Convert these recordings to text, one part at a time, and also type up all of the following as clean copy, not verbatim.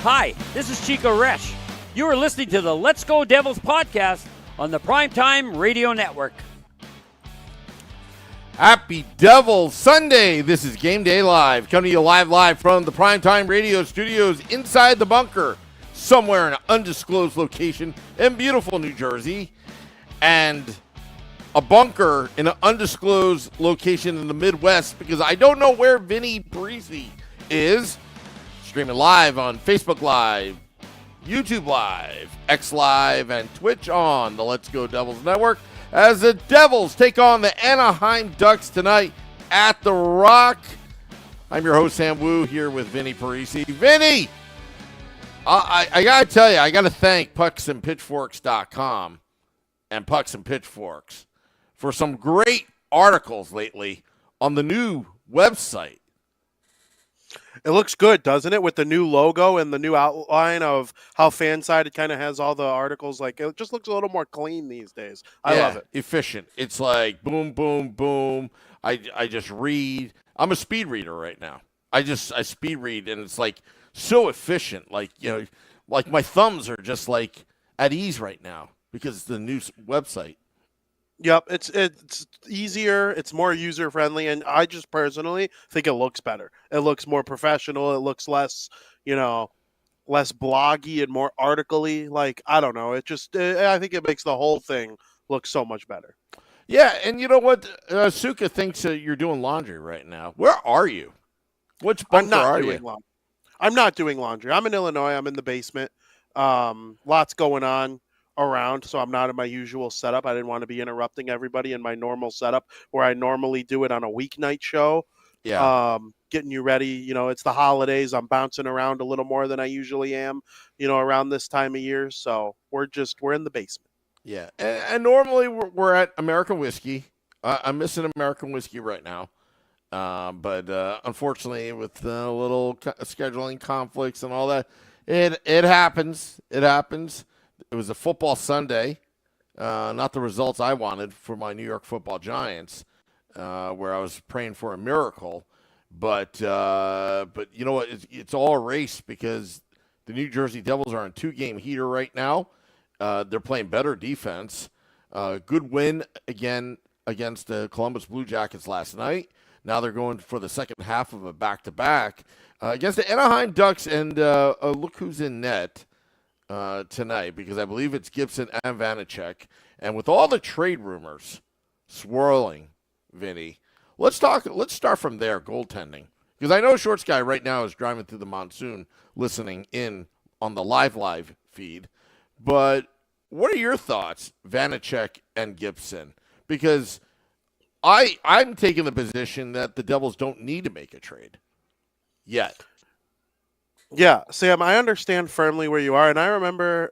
Hi, this is Chico Resch. You are listening to the Let's Go Devils podcast on the Primetime Radio Network. Happy Devil Sunday. This is Game Day Live, coming to you live from the Primetime Radio studios inside the bunker, somewhere in an undisclosed location in beautiful New Jersey, and a bunker in an undisclosed location in the Midwest, because I don't know where Vinnie Parise is. Streaming live on Facebook Live, YouTube Live, X Live, and Twitch on the Let's Go Devils Network, as the Devils take on the Anaheim Ducks tonight at the Rock. I'm your host, Sam Wu, here with Vinnie Parise. Vinnie, I got to tell you, I got to thank pucksandpitchforks.com and Pucks and Pitchforks for some great articles lately on the new website. It looks good, doesn't it? With the new logo and the new outline of how Fansided kind of has all the articles. Like, it just looks a little more clean these days. I love it. Efficient. It's like boom, boom, boom. I just read. I'm a speed reader right now. I speed read, and it's like so efficient. Like, you know, like my thumbs are just like at ease right now because it's the new website. Yep, it's easier, it's more user-friendly, and I just personally think it looks better. It looks more professional, it looks less, less bloggy and more article-y. Like, I don't know, I think it makes the whole thing look so much better. Yeah, and you know what? Suka thinks you're doing laundry right now. Where are you? Which bunker are you? I'm not doing laundry. I'm in Illinois, I'm in the basement. Lots going on around, so I'm not in my usual setup. I didn't want to be interrupting everybody in my normal setup where I normally do it on a weeknight show. Yeah. Getting you ready. It's the holidays. I'm bouncing around a little more than I usually am, around this time of year. So we're in the basement. Yeah. And normally we're at American Whiskey. I'm missing American Whiskey right now. But unfortunately, with a little scheduling conflicts and all that, it happens. It happens. It was a football Sunday, not the results I wanted for my New York Football Giants, where I was praying for a miracle. But you know what? It's all a race because the New Jersey Devils are on 2-game heater right now. They're playing better defense. Good win again against the Columbus Blue Jackets last night. Now they're going for the second half of a back-to-back against the Anaheim Ducks, and look who's in net tonight, because I believe it's Gibson and Vanacek. And with all the trade rumors swirling, Vinny, let's start from there, goaltending. Because I know Shorts Guy right now is driving through the monsoon listening in on the live feed. But what are your thoughts, Vanacek and Gibson? Because I'm taking the position that the Devils don't need to make a trade yet. Yeah, Sam, I understand firmly where you are. And I remember,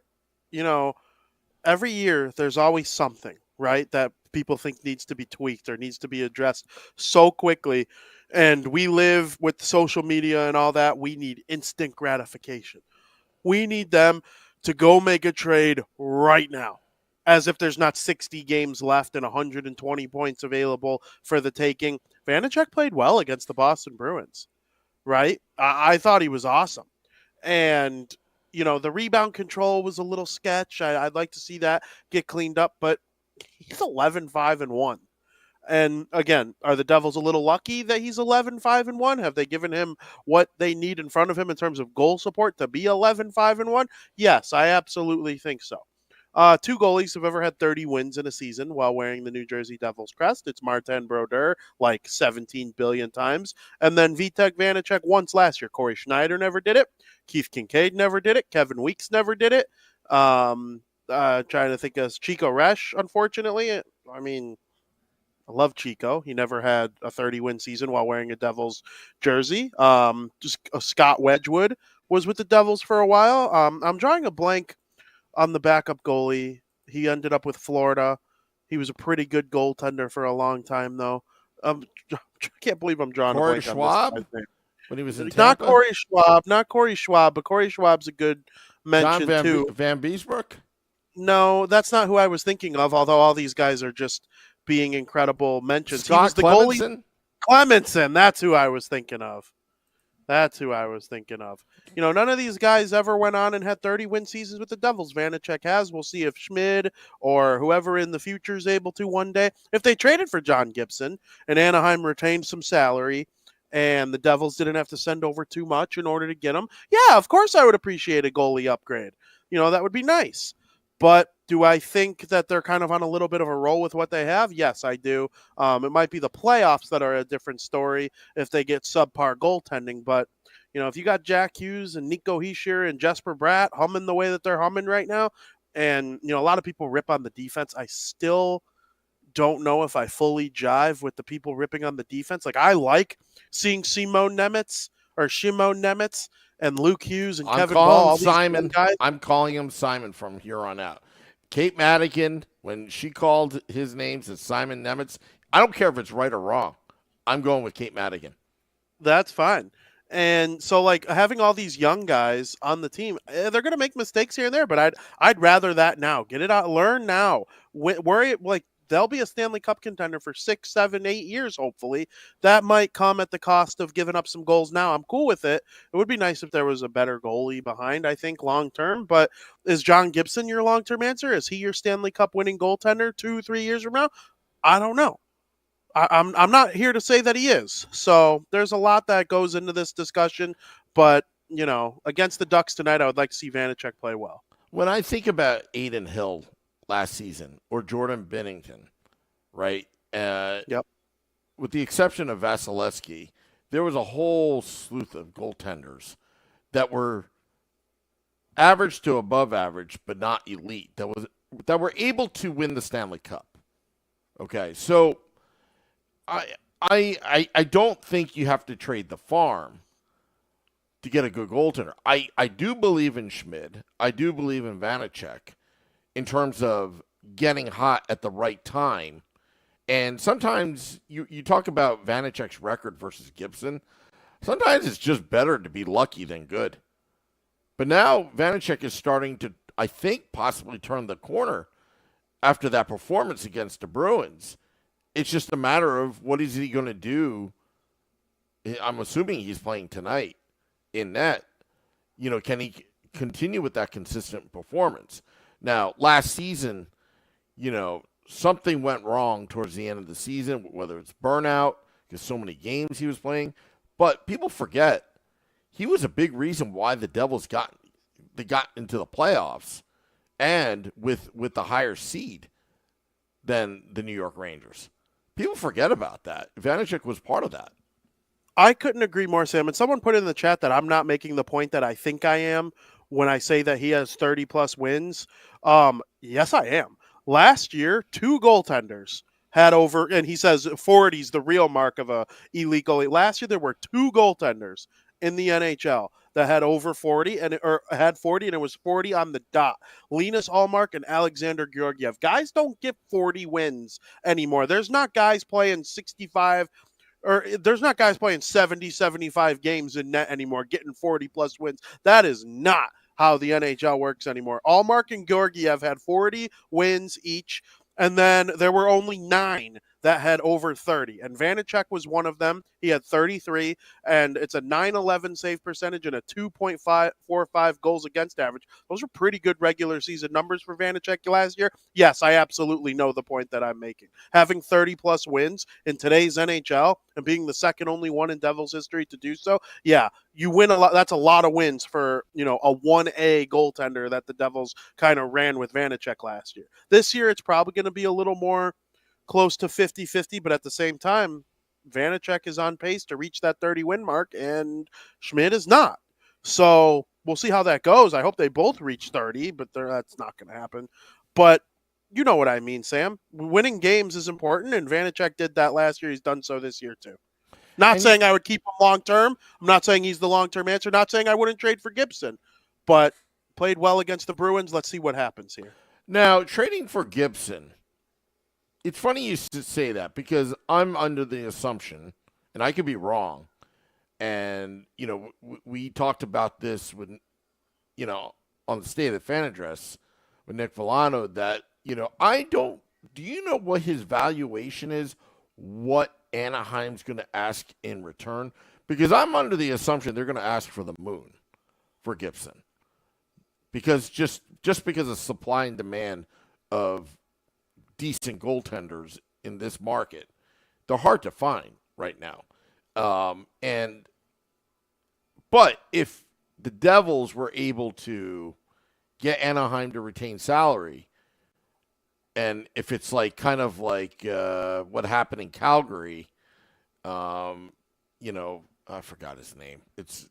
every year there's always something, right, that people think needs to be tweaked or needs to be addressed so quickly. And we live with social media and all that. We need instant gratification. We need them to go make a trade right now, as if there's not 60 games left and 120 points available for the taking. Vanacek played well against the Boston Bruins. Right? I thought he was awesome. And, the rebound control was a little sketch. I'd like to see that get cleaned up, but he's 11-5-1. And again, are the Devils a little lucky that he's 11-5-1? Have they given him what they need in front of him in terms of goal support to be 11-5-1? Yes, I absolutely think so. 2 goalies have ever had 30 wins in a season while wearing the New Jersey Devils crest. It's Martin Brodeur, like 17 billion times. And then Vitek Vanacek once last year. Corey Schneider never did it. Keith Kincaid never did it. Kevin Weeks never did it. Trying to think of Chico Resch, unfortunately. I mean, I love Chico. He never had a 30-win season while wearing a Devils jersey. Scott Wedgwood was with the Devils for a while. I'm drawing a blank on the backup goalie. He ended up with Florida. He was a pretty good goaltender for a long time, though. I can't believe I'm drawing Corey a blank Schwab? on this guy's name. When he was in Not Tampa? Corey Schwab, but Corey Schwab's a good mention, too. Van Beesbrook? No, that's not who I was thinking of, although all these guys are just being incredible mentions. Scott Clemenson? Clemenson, that's who I was thinking of. That's who I was thinking of. None of these guys ever went on and had 30-win seasons with the Devils. Vanacek has. We'll see if Schmid or whoever in the future is able to one day. If they traded for John Gibson and Anaheim retained some salary and the Devils didn't have to send over too much in order to get him, yeah, of course I would appreciate a goalie upgrade. That would be nice. But do I think that they're kind of on a little bit of a roll with what they have? Yes, I do. It might be the playoffs that are a different story if they get subpar goaltending. But, if you got Jack Hughes and Nico Hischier and Jesper Bratt humming the way that they're humming right now, and, a lot of people rip on the defense, I still don't know if I fully jive with the people ripping on the defense. Like, I like seeing Shimon Nemitz and Luke Hughes and Kevin Ball. All Simon. These guys. I'm calling him Simon from here on out. Kate Madigan, when she called his name to Simon Nemitz, I don't care if it's right or wrong. I'm going with Kate Madigan. That's fine. And so, like, having all these young guys on the team, they're going to make mistakes here and there, but I'd rather that now. Get it out, learn now. Worry, like, they'll be a Stanley Cup contender for 6, 7, 8 years, hopefully. That might come at the cost of giving up some goals now. I'm cool with it. It would be nice if there was a better goalie behind, I think, long term. But is John Gibson your long term answer? Is he your Stanley Cup winning goaltender 2, 3 years from now? I don't know. I'm not here to say that he is. So there's a lot that goes into this discussion. But, against the Ducks tonight, I would like to see Vanacek play well. When I think about Aiden Hill last season or Jordan Binnington, right? Yep. With the exception of Vasilevsky, there was a whole slew of goaltenders that were average to above average, but not elite. That were able to win the Stanley Cup. Okay, so I don't think you have to trade the farm to get a good goaltender. I do believe in Schmid. I do believe in Vanacek in terms of getting hot at the right time. And sometimes you talk about Vanacek's record versus Gibson. Sometimes it's just better to be lucky than good. But now Vanacek is starting to, I think, possibly turn the corner after that performance against the Bruins. It's just a matter of what is he going to do. I'm assuming he's playing tonight in net. Can he continue with that consistent performance? Now, last season, something went wrong towards the end of the season, whether it's burnout, because so many games he was playing. But people forget, he was a big reason why the Devils got into the playoffs and with the higher seed than the New York Rangers. People forget about that. Vanacek was part of that. I couldn't agree more, Sam. And someone put in the chat that I'm not making the point that I think I am when I say that he has 30-plus wins. Yes, I am. Last year, 2 goaltenders had over, and he says 40 is the real mark of a elite goalie. Last year, there were 2 goaltenders in the NHL that had over 40 or had 40, and it was 40 on the dot. Linus Ullmark and Alexander Georgiev. Guys don't get 40 wins anymore. There's not guys playing 65 or there's not guys playing 70, 75 games in net anymore, getting 40-plus wins. That is not how the NHL works anymore. Ullmark and Georgiev had 40 wins each, and then there were only 9 that had over 30. And Vanacek was one of them. He had 33, and it's a .911 save percentage and a 2.45 goals against average. Those are pretty good regular season numbers for Vanacek last year. Yes, I absolutely know the point that I'm making. Having 30-plus wins in today's NHL and being the second only one in Devils history to do so, yeah, you win a lot. That's a lot of wins for, a 1A goaltender that the Devils kind of ran with Vanacek last year. This year, it's probably going to be a little more close to 50-50, but at the same time, Vanacek is on pace to reach that 30-win mark, and Schmid is not. So we'll see how that goes. I hope they both reach 30, but that's not going to happen. But you know what I mean, Sam. Winning games is important, and Vanacek did that last year. He's done so this year, too. Not saying I would keep him long-term. I'm not saying he's the long-term answer. Not saying I wouldn't trade for Gibson, but played well against the Bruins. Let's see what happens here. Now, trading for Gibson, it's funny you should say that because I'm under the assumption, and I could be wrong, and, we talked about this with, on the State of the Fan Address with Nick Villano that, do you know what his valuation is? What Anaheim's going to ask in return? Because I'm under the assumption they're going to ask for the moon for Gibson. Because just because of supply and demand of decent goaltenders in this market, they're hard to find right now. But if the Devils were able to get Anaheim to retain salary, and if it's like kind of like what happened in Calgary, I forgot his name. It's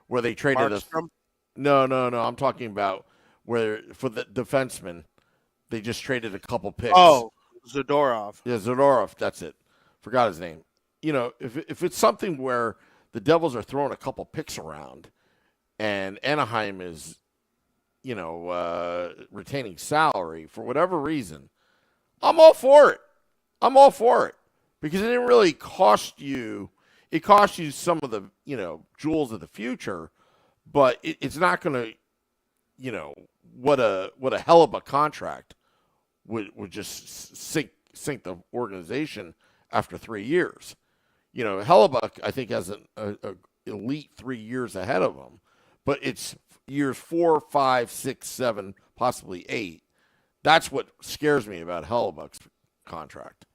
where they traded Markstrom? No. I'm talking about where for the defenseman, they just traded a couple picks. Oh, Zadorov. Yeah, Zadorov. That's it. Forgot his name. If it's something where the Devils are throwing a couple picks around, and Anaheim is, retaining salary for whatever reason, I'm all for it. Because it didn't really cost you. It cost you some of the, jewels of the future, but it's not going to, what a hell of a contract would just sink the organization after 3 years. Hellebuck, I think, has an elite 3 years ahead of him, but it's years 4, 5, 6, 7, possibly 8. That's what scares me about Hellebuck's contract.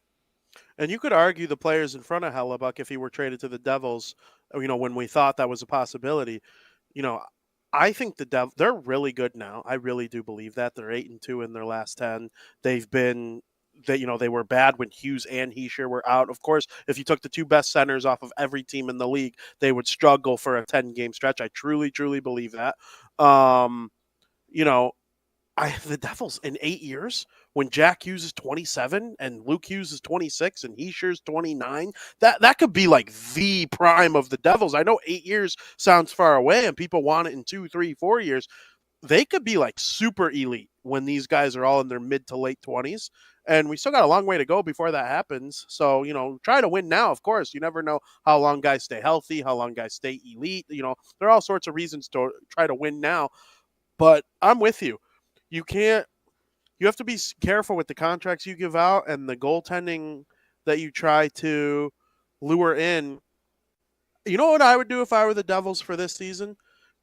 And you could argue the players in front of Hellebuck, if he were traded to the Devils, when we thought that was a possibility, I think the Devils, they're really good now. I really do believe that. They're 8-2 in their last 10. They've been, they were bad when Hughes and Hischier were out. Of course, if you took the two best centers off of every team in the league, they would struggle for a 10-game stretch. I truly, truly believe that. The Devils in 8 years, when Jack Hughes is 27 and Luke Hughes is 26 and Hischier's 29, that could be like the prime of the Devils. I know 8 years sounds far away and people want it in 2, 3, 4 years. They could be like super elite when these guys are all in their mid to late 20s. And we still got a long way to go before that happens. So, try to win now, of course. You never know how long guys stay healthy, how long guys stay elite. There are all sorts of reasons to try to win now. But I'm with you. You have to be careful with the contracts you give out and the goaltending that you try to lure in. You know what I would do if I were the Devils for this season?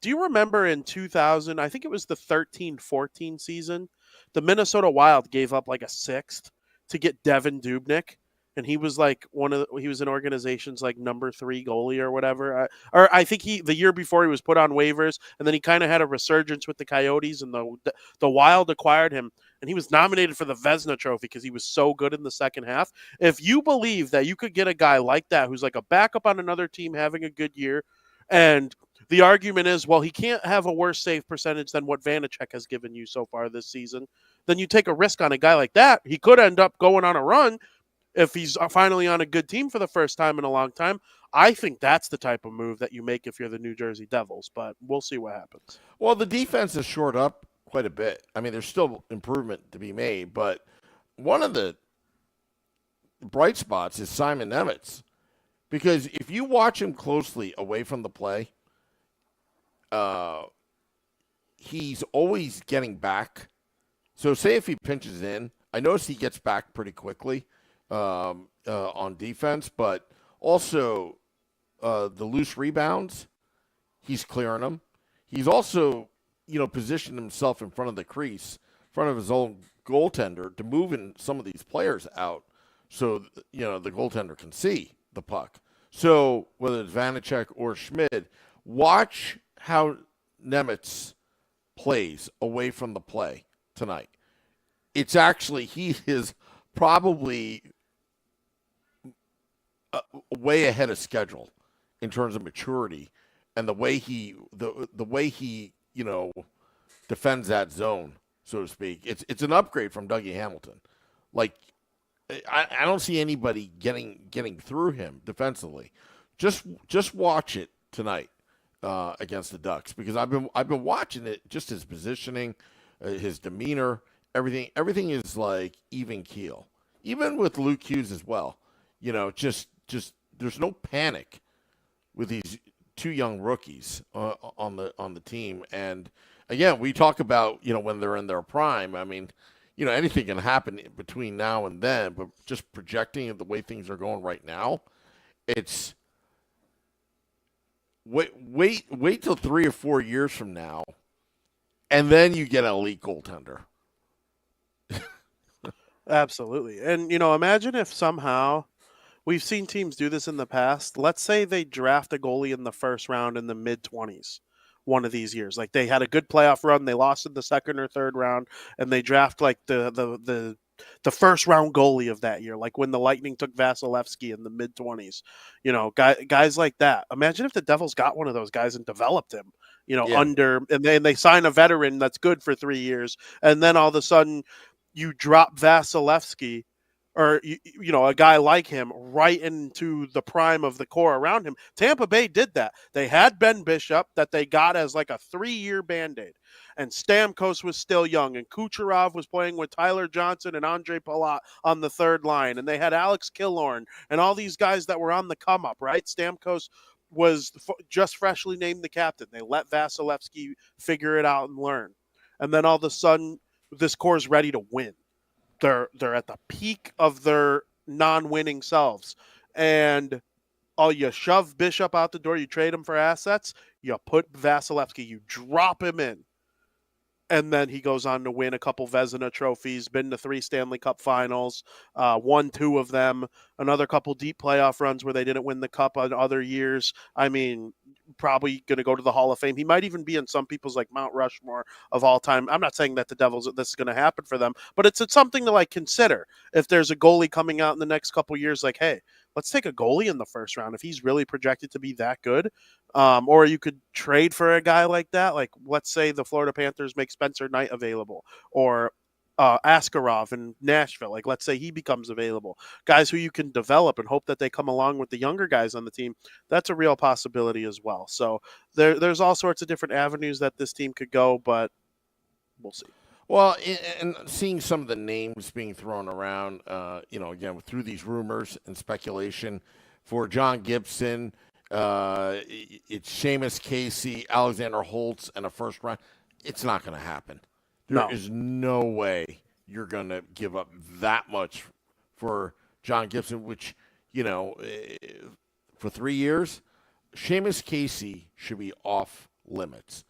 Do you remember in 2000, I think it was the 13-14 season, the Minnesota Wild gave up like a sixth to get Devin Dubnyk, and he was like he was an organization's like number 3 goalie or whatever. I think the year before he was put on waivers, and then he kind of had a resurgence with the Coyotes, and the Wild acquired him, and he was nominated for the Vezina Trophy because he was so good in the second half. If you believe that you could get a guy like that who's like a backup on another team having a good year, and the argument is, well, he can't have a worse save percentage than what Vanacek has given you so far this season, then you take a risk on a guy like that. He could end up going on a run if he's finally on a good team for the first time in a long time. I think that's the type of move that you make if you're the New Jersey Devils, but we'll see what happens. Well, the defense is shored up quite a bit. I mean, there's still improvement to be made, but one of the bright spots is Simon Nemec. Because if you watch him closely away from the play, he's always getting back. So say if he pinches in, I notice he gets back pretty quickly on defense, but also the loose rebounds, he's clearing them. He's also, positioned himself in front of the crease, in front of his own goaltender to move some of these players out so, the goaltender can see the puck. So whether it's Vanacek or Schmid, watch how Nemec plays away from the play tonight. It's actually, he is probably way ahead of schedule in terms of maturity and the way he defends that zone, so to speak. It's an upgrade from Dougie Hamilton. Like, I don't see anybody getting through him defensively. Just watch it tonight against the Ducks, because I've been watching it, just his positioning, his demeanor, everything is like even keel. Even with Luke Hughes as well. Just there's no panic with these two young rookies on the team. And again, we talk about when they're in their prime. I mean, anything can happen between now and then, but just projecting the way things are going right now, it's wait till 3 or 4 years from now, and then you get an elite goaltender. Absolutely. And, imagine if somehow we've seen teams do this in the past. Let's say they draft a goalie in the first round in the mid-20s one of these years. Like they had a good playoff run, they lost in the second or third round, and they draft like the first round goalie of that year, like when the Lightning took Vasilevsky in the mid-20s. Guys like that. Imagine if the Devils got one of those guys and developed him, Yeah. and they sign a veteran that's good for 3 years, and then all of a sudden you drop Vasilevsky or a guy like him right into the prime of the core around him. Tampa Bay did that. They had Ben Bishop that they got as like a 3-year Band-Aid. And Stamkos was still young. And Kucherov was playing with Tyler Johnson and Andre Palat on the third line. And they had Alex Killorn and all these guys that were on the come up, right? Stamkos was just freshly named the captain. They let Vasilevsky figure it out and learn. And then all of a sudden, this core is ready to win. They're at the peak of their non-winning selves, and you shove Bishop out the door, you trade him for assets, you put Vasilevsky, you drop him in, and then he goes on to win a couple Vezina trophies, been to 3 Stanley Cup finals, won 2 of them, another couple deep playoff runs where they didn't win the cup on other years. I mean, probably going to go to the Hall of Fame. He might even be in some people's like Mount Rushmore of all time. I'm not saying that the Devils, this is going to happen for them, but it's something to like consider. If there's a goalie coming out in the next couple years, like, hey, let's take a goalie in the first round if he's really projected to be that good. Or you could trade for a guy like that. Like, let's say the Florida Panthers make Spencer Knight available, or Askarov in Nashville. Like, let's say he becomes available. Guys who you can develop and hope that they come along with the younger guys on the team. That's a real possibility as well. So there's all sorts of different avenues that this team could go, but we'll see. Well, and seeing some of the names being thrown around, again, through these rumors and speculation for John Gibson, it's Seamus Casey, Alexander Holtz, and a first round. It's not going to happen. There is no way you're going to give up that much for John Gibson, which, for 3 years, Seamus Casey should be off limits.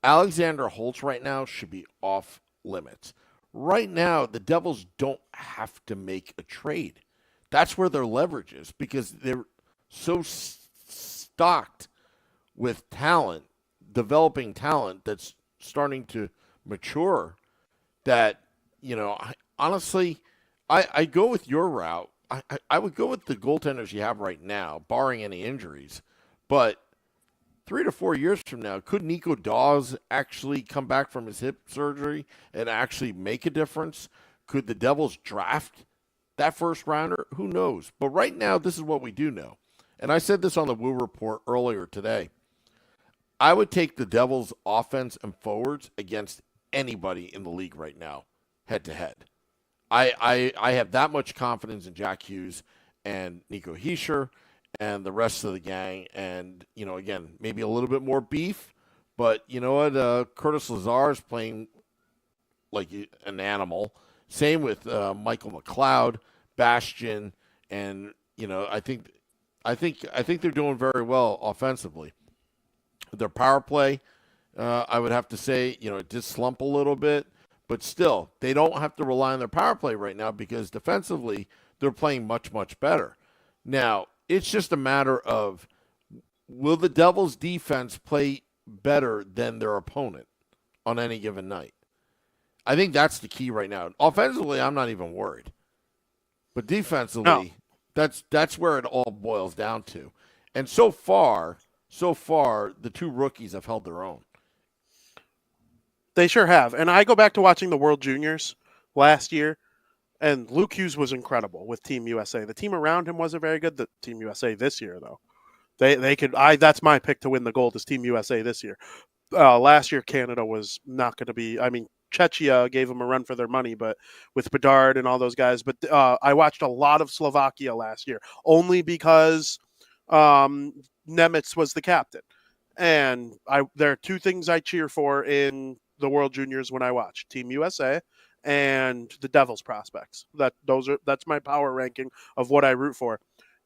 Alexander Holtz right now should be off limits. Right now, the Devils don't have to make a trade. That's where their leverage is because they're so stocked with talent, developing talent that's starting to mature that, honestly, I go with your route. I would go with the goaltenders you have right now, barring any injuries. But 3 to 4 years from now, could Nico Dawes actually come back from his hip surgery and actually make a difference? Could the Devils draft that first rounder? Who knows? But right now, this is what we do know. And I said this on the Woo Report earlier today. I would take the Devils' offense and forwards against anybody in the league right now, head to head. I have that much confidence in Jack Hughes and Nico Hischier and the rest of the gang. And, again, maybe a little bit more beef. But you know what? Curtis Lazar is playing like an animal. Same with Michael McLeod, Bastian, and, I think they're doing very well offensively. Their power play, I would have to say, it did slump a little bit. But still, they don't have to rely on their power play right now because defensively, they're playing much, much better. Now, it's just a matter of will the Devils' defense play better than their opponent on any given night? I think that's the key right now. Offensively, I'm not even worried. But defensively, that's where it all boils down to. And so far, the 2 rookies have held their own. They sure have. And I go back to watching the World Juniors last year, and Luke Hughes was incredible with Team USA. The team around him wasn't very good. The Team USA this year, though, they could. That's my pick to win the gold is Team USA this year. Last year, Canada was not going to be. I mean, Czechia gave them a run for their money, but with Bedard and all those guys. But I watched a lot of Slovakia last year, only because Nemitz was the captain. And there are 2 things I cheer for in the World Juniors when I watch Team USA and the Devils prospects. That's my power ranking of what I root for.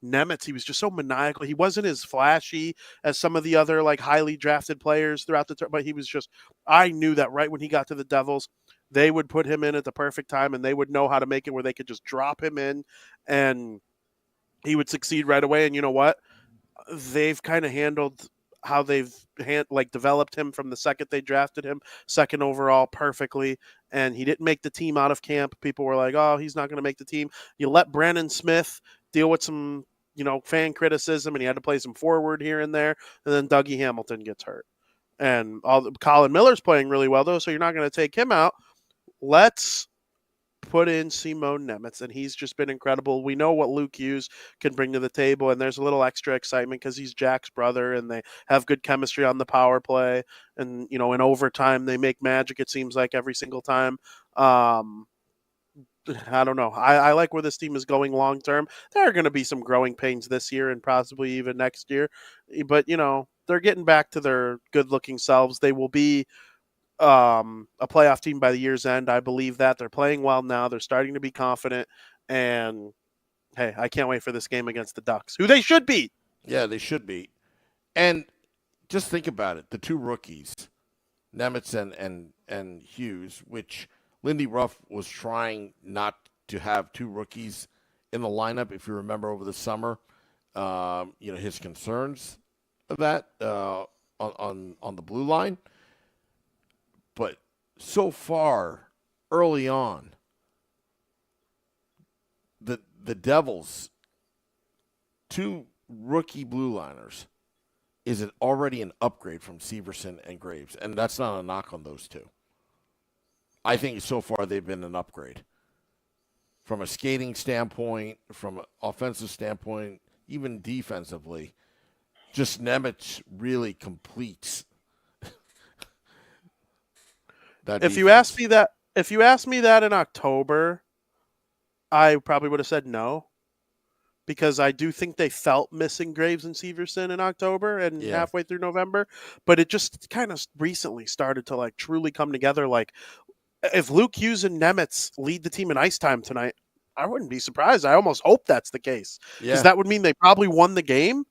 Nemitz, he was just so maniacal. He wasn't as flashy as some of the other like highly drafted players throughout the but he was just, I knew that right when he got to the Devils, they would put him in at the perfect time and they would know how to make it where they could just drop him in and he would succeed right away. And you know what? They've kind of handled how they've developed him from the second they drafted him, second overall, perfectly. And he didn't make the team out of camp. People were like, oh, he's not going to make the team. You let Brandon Smith deal with some, fan criticism, and he had to play some forward here and there. And then Dougie Hamilton gets hurt. And Colin Miller's playing really well, though, so you're not going to take him out. Let's put in Simon Nemitz, and he's just been incredible. We know what Luke Hughes can bring to the table, and there's a little extra excitement because he's Jack's brother, and they have good chemistry on the power play. And, in overtime, they make magic, it seems like, every single time. I don't know. I like where this team is going long term. There are going to be some growing pains this year and possibly even next year. But, they're getting back to their good-looking selves. They will be a playoff team by the year's end. I believe that. They're playing well now. They're starting to be confident. And, hey, I can't wait for this game against the Ducks, who they should beat. Yeah, they should beat. And just think about it. The two rookies, Nemitz and Hughes, which Lindy Ruff was trying not to have two rookies in the lineup, if you remember over the summer. His concerns of that on the blue line. But so far, early on, the Devils, two rookie blue liners, is it already an upgrade from Severson and Graves? And that's not a knock on those two. I think so far they've been an upgrade. From a skating standpoint, from an offensive standpoint, even defensively, just Nemitz really completes that. If you asked me that in October, I probably would have said no. Because I do think they felt missing Graves and Severson in October and halfway through November. But it just kind of recently started to truly come together. If Luke Hughes and Nemitz lead the team in ice time tonight, I wouldn't be surprised. I almost hope that's the case. Because that would mean they probably won the game.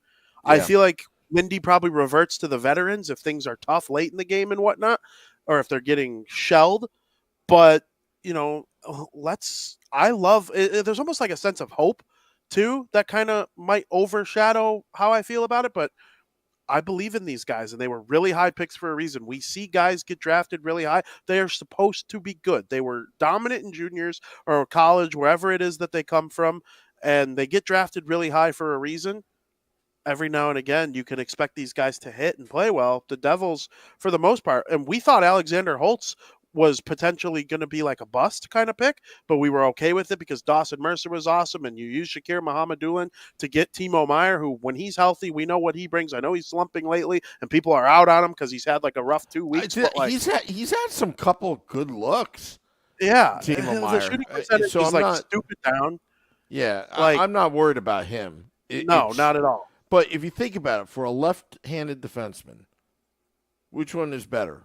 Yeah. I feel like Lindy probably reverts to the veterans if things are tough late in the game and whatnot, or if they're getting shelled. But, there's almost like a sense of hope too, that kind of might overshadow how I feel about it, but I believe in these guys, and they were really high picks for a reason. We see guys get drafted really high. They are supposed to be good. They were dominant in juniors or college, wherever it is that they come from, and they get drafted really high for a reason. Every now and again, you can expect these guys to hit and play well. The Devils, for the most part, and we thought Alexander Holtz was potentially going to be like a bust kind of pick, but we were okay with it because Dawson Mercer was awesome, and you use Shakir Muhammad-Dulin to get Timo Meier, who, when he's healthy, we know what he brings. I know he's slumping lately, and people are out on him because he's had a rough 2 weeks. He's had some couple good looks. Yeah, Timo Meier. The shooting percentage is stupid down. Yeah, I'm not worried about him. Not at all. But if you think about it, for a left-handed defenseman, which one is better?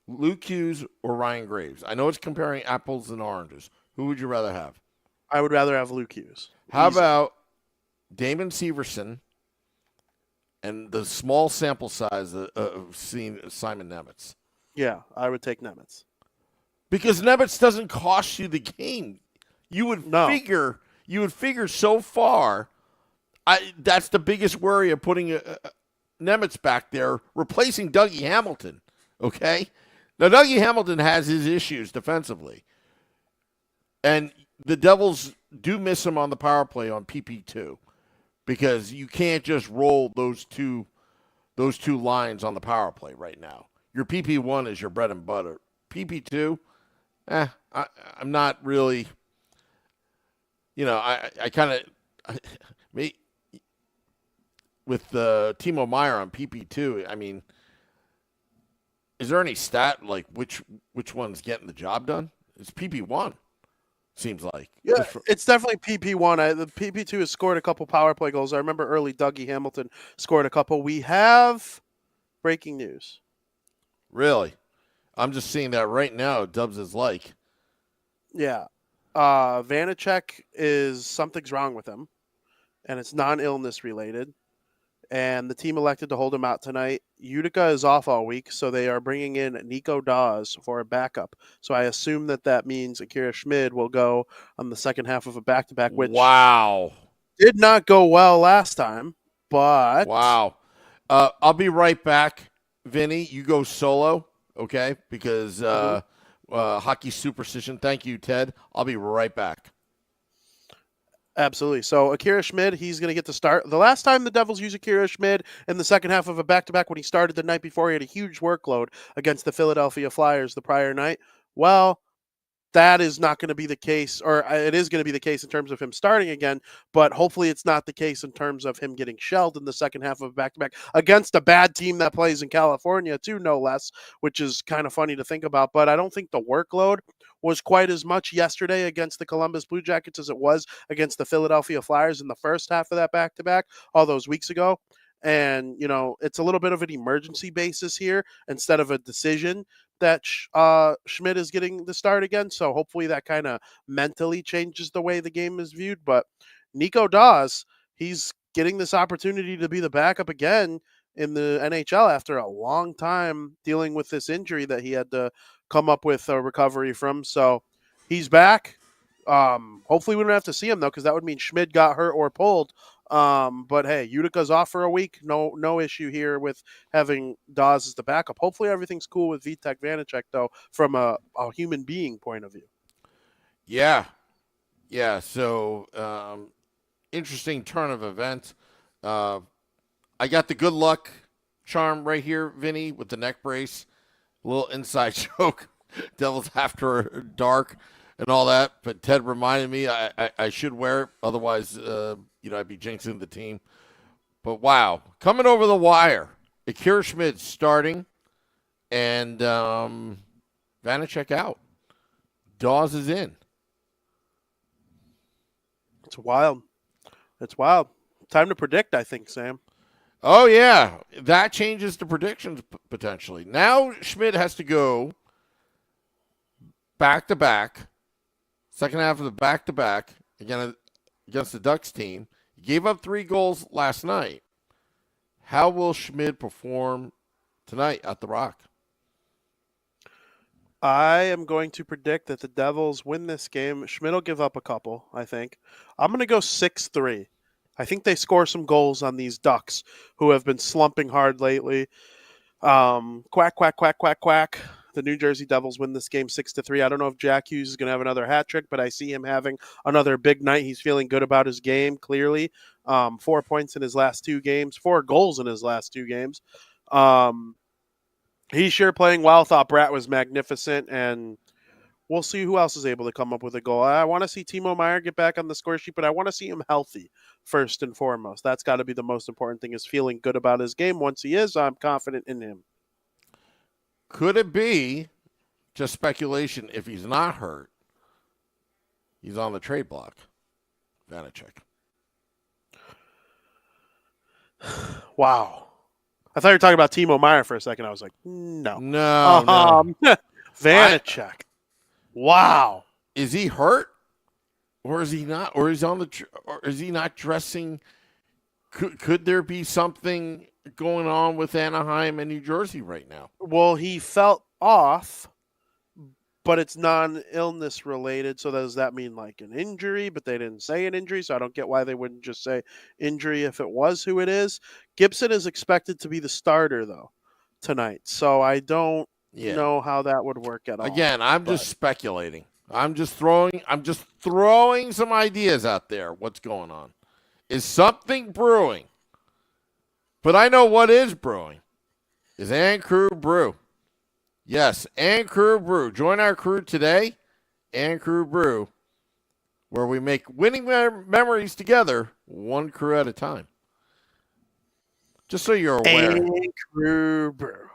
Luke Hughes or Ryan Graves? I know it's comparing apples and oranges. Who would you rather have? I would rather have Luke Hughes. How about Damon Severson and the small sample size of seeing Simon Nemitz? Yeah, I would take Nemitz. Because Nemitz doesn't cost you the game. You would figure so far. That's the biggest worry of putting Nemitz back there, replacing Dougie Hamilton. Okay? Now, Dougie Hamilton has his issues defensively. And the Devils do miss him on the power play on PP2 because you can't just roll those two lines on the power play right now. Your PP1 is your bread and butter. PP2, I'm not really, I kind of, with Timo Meier on PP2, I mean, is there any stat which one's getting the job done? It's PP1, seems like. Yeah, it's definitely PP1. The PP2 has scored a couple power play goals. I remember early Dougie Hamilton scored a couple. We have breaking news. Really? I'm just seeing that right now. Dubs is like. Yeah. Vanacek something's wrong with him, and it's non-illness related. And the team elected to hold him out tonight. Utica is off all week, so they are bringing in Nico Dawes for a backup. So I assume that means Akira Schmid will go on the second half of a back-to-back, which Wow. did not go well last time, but Wow. I'll be right back, Vinny. You go solo, okay? Because hockey superstition. Thank you, Ted. I'll be right back. absolutely. So Akira Schmid, he's going to get to start. The last time the Devils used Akira Schmid in the second half of a back-to-back when he started the night before, he had a huge workload against the Philadelphia Flyers the prior night. Well, that is not going to be the case, or it is going to be the case in terms of him starting again, but hopefully it's not the case in terms of him getting shelled in the second half of back-to-back against a bad team that plays in California too, no less, which is kind of funny to think about. But I don't think the workload was quite as much yesterday against the Columbus Blue Jackets as it was against the Philadelphia Flyers in the first half of that back-to-back all those weeks ago. And, it's a little bit of an emergency basis here instead of a decision that Schmidt is getting the start again. So hopefully that kind of mentally changes the way the game is viewed. But Nico Dawes, he's getting this opportunity to be the backup again in the NHL after a long time dealing with this injury that he had to come up with a recovery from. So he's back. Hopefully we don't have to see him though, because that would mean Schmid got hurt or pulled. But hey, Utica's off for a week. No issue here with having Dawes as the backup. Hopefully everything's cool with Vitek Vanacek though, from a human being point of view. Yeah. Yeah. So interesting turn of events. I got the good luck charm right here, Vinny, with the neck brace. A little inside joke. Devils after dark and all that. But Ted reminded me I should wear it. Otherwise, I'd be jinxing the team. But wow, coming over the wire. Akira Schmid starting and Vanacek out. Dawes is in. It's wild. It's wild. Time to predict, I think, Sam. Oh, yeah. That changes the predictions potentially. Now Schmid has to go back-to-back, second half of the back-to-back, again against the Ducks team. He gave up 3 goals last night. How will Schmid perform tonight at the Rock? I am going to predict that the Devils win this game. Schmid will give up a couple, I think. I'm going to go 6-3. I think they score some goals on these Ducks who have been slumping hard lately. Quack, quack, quack, quack, quack. The New Jersey Devils win this game 6-3. I don't know if Jack Hughes is going to have another hat trick, but I see him having another big night. He's feeling good about his game, clearly. 4 points in his last 2 games, 4 goals in his last 2 games. He's sure playing well. Thought Bratt was magnificent, and we'll see who else is able to come up with a goal. I want to see Timo Meier get back on the score sheet, but I want to see him healthy first and foremost. That's got to be the most important thing, is feeling good about his game. Once he is, I'm confident in him. Could it be just speculation if he's not hurt? He's on the trade block. Vanacek. Wow. I thought you were talking about Timo Meier for a second. I was like, no. No. Vanacek. Wow. Is he hurt? Or is he not? Or is he not dressing? Could there be something going on with Anaheim and New Jersey right now? Well, he felt off, but it's non-illness related. So does that mean like an injury? But they didn't say an injury, so I don't get why they wouldn't just say injury if it was who it is. Gibson is expected to be the starter though tonight, so I don't know how that would work at all. Again, I'm just speculating. I'm just throwing some ideas out there. What's going on? Is something brewing? But I know what is brewing. Is And Crew Brew. Yes, And Crew Brew. Join our crew today, And Crew Brew, where we make winning memories together, one crew at a time. Just so you're aware. And Crew Brew.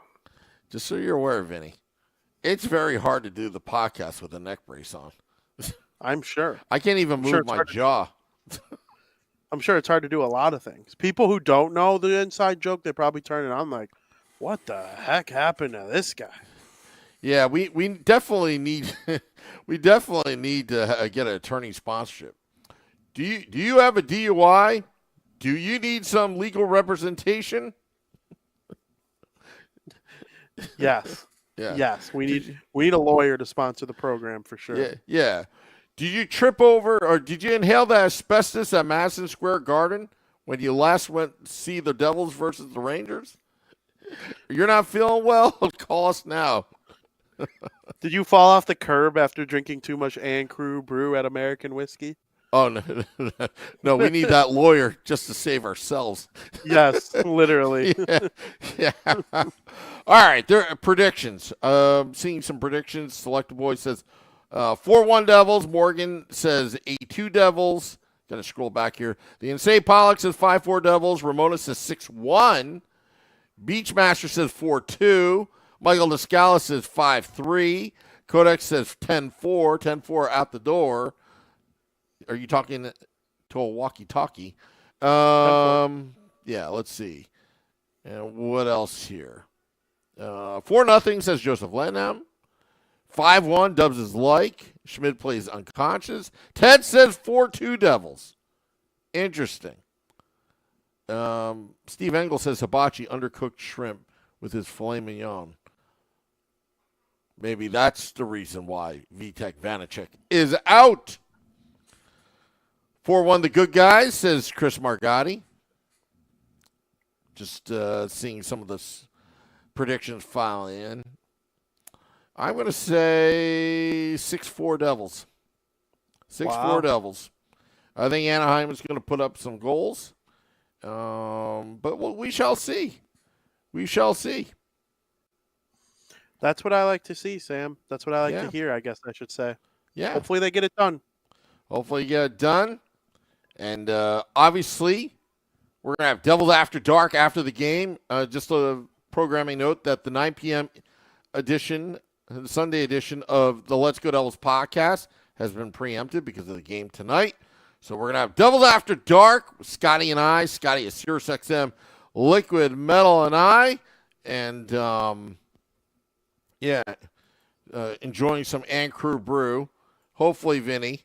Just so you're aware, Vinny. It's very hard to do the podcast with a neck brace on. I'm sure. I can't even move my jaw. I'm sure it's hard to do a lot of things. People who don't know the inside joke, they probably turn it on like, what the heck happened to this guy? Yeah, we definitely need we definitely need to get an attorney sponsorship. Do you have a DUI? Do you need some legal representation? Yes. Yeah. Yes. We need a lawyer to sponsor the program for sure. Yeah. Yeah. Did you trip over or did you inhale the asbestos at Madison Square Garden when you last went to see the Devils versus the Rangers? You're not feeling well? Call us now. Did you fall off the curb after drinking too much Ann Crew brew at American Whiskey? Oh, no. No, we need that lawyer just to save ourselves. Yes, literally. Yeah. All right, there are predictions. Seeing some predictions. Selected Boy says 4-1 Devils. Morgan says 8-2 Devils. Gonna scroll back here. The Insane Pollock says 5-4 Devils. Ramona says 6-1. Beachmaster says 4-2. Michael Niscala says 5-3. Codex says 10-4. 10-4 out the door. Are you talking to a walkie-talkie? Yeah, let's see. What else here? 4-0 says Joseph Lenham. 5-1 Dubs is like. Schmidt plays unconscious. Ted says 4-2 Devils. Interesting. Steve Engel says hibachi undercooked shrimp with his filet mignon. Maybe that's the reason why Vitek Vanacek is out. 4-1 the good guys, says Chris Margotti. Just seeing some of the predictions filing in. I'm going to say 6-4 Devils. 6-4 Devils. I think Anaheim is going to put up some goals. But we shall see. We shall see. That's what I like to see, Sam. That's what I like to hear, I guess I should say. Yeah. Hopefully they get it done. Hopefully you get it done. And obviously, we're going to have Devils After Dark after the game. Just a programming note that the 9 p.m. edition, the Sunday edition of the Let's Go Devils podcast has been preempted because of the game tonight. So we're going to have Devils After Dark with Scotty and I. Scotty is SiriusXM, Liquid Metal and I. And, enjoying some Ann Crew brew. Hopefully, Vinnie,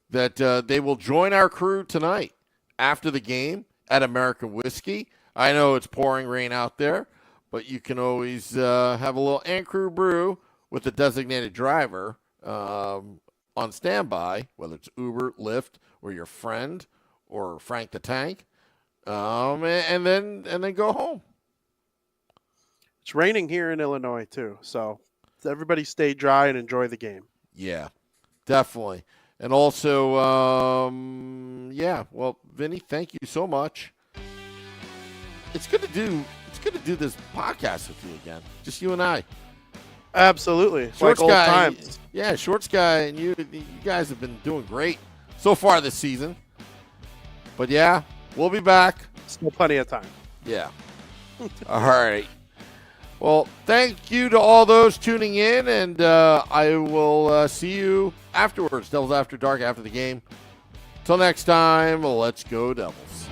that they will join our crew tonight after the game at American Whiskey. I know it's pouring rain out there, but you can always have a little Ann Crew brew with a designated driver on standby, whether it's Uber, Lyft, or your friend, or Frank the Tank, and then go home. It's raining here in Illinois, too, so everybody stay dry and enjoy the game. Yeah, definitely. And also, Vinny, thank you so much. It's good to do this podcast with you again. Just you and I. Absolutely. Shorts like guy, old times. Yeah, Shorts guy, and you guys have been doing great so far this season. But yeah, we'll be back. Still plenty of time. Yeah. All right. Well, thank you to all those tuning in, and I will see you afterwards. Devils After Dark after the game. Till next time, let's go Devils.